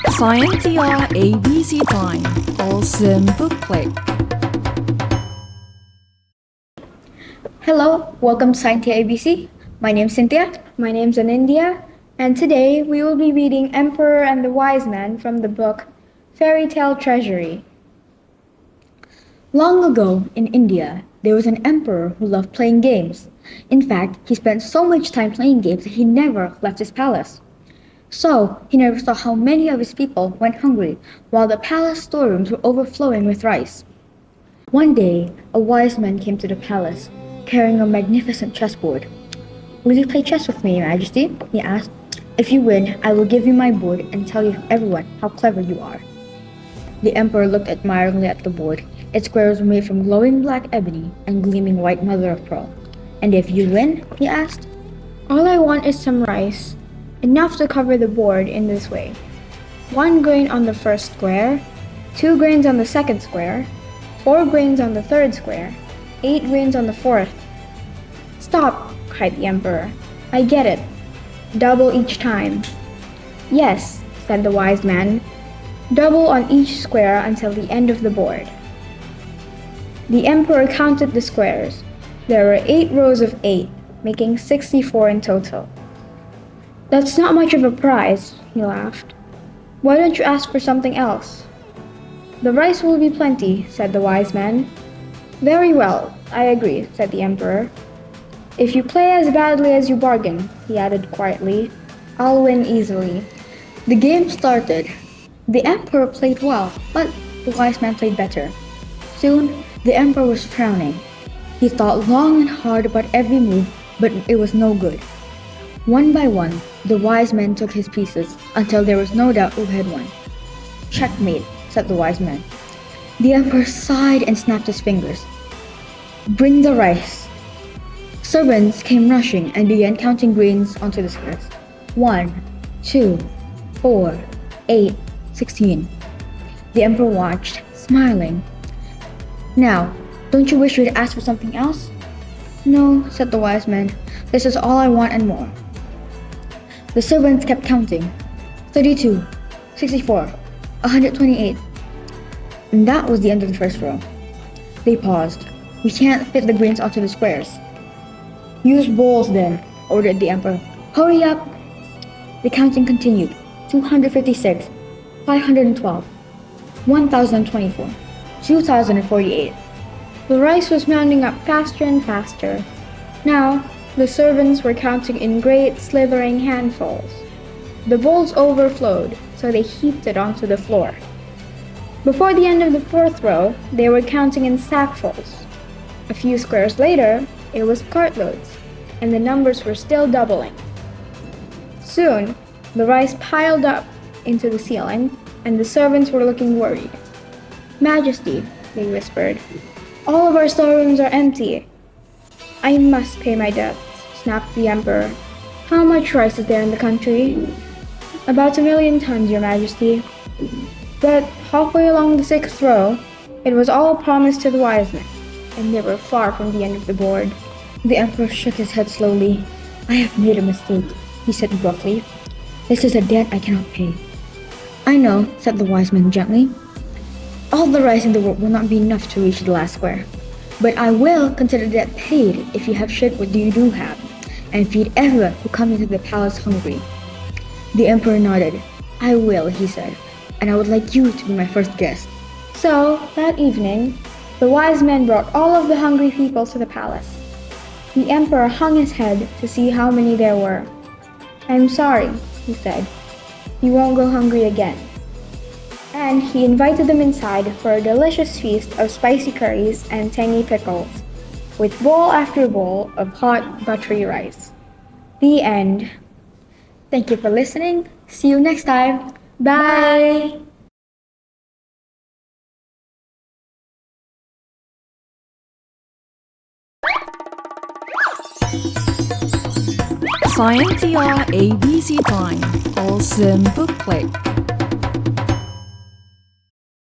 Scientia ABC Time. Awesome booklet. Hello, welcome to Scientia ABC. My name's Cynthia. My name's Anindya, and today we will be reading Emperor and the Wise Man from the book Fairy Tale Treasury. Long ago in India, there was an emperor who loved playing games. In fact, he spent so much time playing games that he never left his palace. So, he never saw how many of his people went hungry while the palace storerooms were overflowing with rice. One day, a wise man came to the palace, carrying a magnificent chessboard. "Will you play chess with me, Your Majesty?" he asked. "If you win, I will give you my board and tell everyone how clever you are." The emperor looked admiringly at the board. Its squares were made from glowing black ebony and gleaming white mother of pearl. "And if you win?" he asked. All I want is some rice, enough to cover the board in this way. 1 grain on the first square, 2 grains on the second square, 4 grains on the third square, 8 grains on the fourth. "Stop!" cried the emperor. "I get it. Double each time." "Yes," said the wise man. "Double on each square until the end of the board." The emperor counted the squares. There were 8 rows of 8, making 64 in total. "That's not much of a prize," he laughed. "Why don't you ask for something else?" "The rice will be plenty," said the wise man. "Very well, I agree," said the emperor. "If you play as badly as you bargain," he added quietly, "I'll win easily." The game started. The emperor played well, but the wise man played better. Soon, the emperor was frowning. He thought long and hard about every move, but it was no good. One by one, the wise man took his pieces until there was no doubt who had won. "Checkmate," said the wise man. The emperor sighed and snapped his fingers. "Bring the rice." Servants came rushing and began counting grains onto the squares. 1, 2, 4, 8, 16. The emperor watched, smiling. "Now, don't you wish you had asked for something else?" "No," said the wise man. "This is all I want and more." The servants kept counting. 32, 64, 128. And that was the end of the first row. They paused. "We can't fit the grains onto the squares." "Use bowls then," ordered the emperor. "Hurry up!" The counting continued. 256, 512, 1024, 2048. The rice was mounting up faster and faster. Now, the servants were counting in great, slithering handfuls. The bowls overflowed, so they heaped it onto the floor. Before the end of the fourth row, they were counting in sackfuls. A few squares later, it was cartloads, and the numbers were still doubling. Soon, the rice piled up into the ceiling, and the servants were looking worried. "Majesty," they whispered, "all of our storerooms are empty." "I must pay my debts," snapped the emperor. "How much rice is there in the country?" "About 1,000,000 tons, Your Majesty." But halfway along the sixth row, it was all promised to the wise men, and they were far from the end of the board. The emperor shook his head slowly. "I have made a mistake," he said gruffly. "This is a debt I cannot pay." "I know," said the wise man gently. "All the rice in the world will not be enough to reach the last square. But I will consider the debt paid if you have shared what you do have, and feed everyone who comes into the palace hungry." The emperor nodded. "I will," he said, "and I would like you to be my first guest." So, that evening, the wise men brought all of the hungry people to the palace. The emperor hung his head to see how many there were. "I'm sorry," he said. "You won't go hungry again." And he invited them inside for a delicious feast of spicy curries and tangy pickles, with bowl after bowl of hot, buttery rice. The end. Thank you for listening. See you next time. Bye! Scientia ABC Time. Awesome booklet.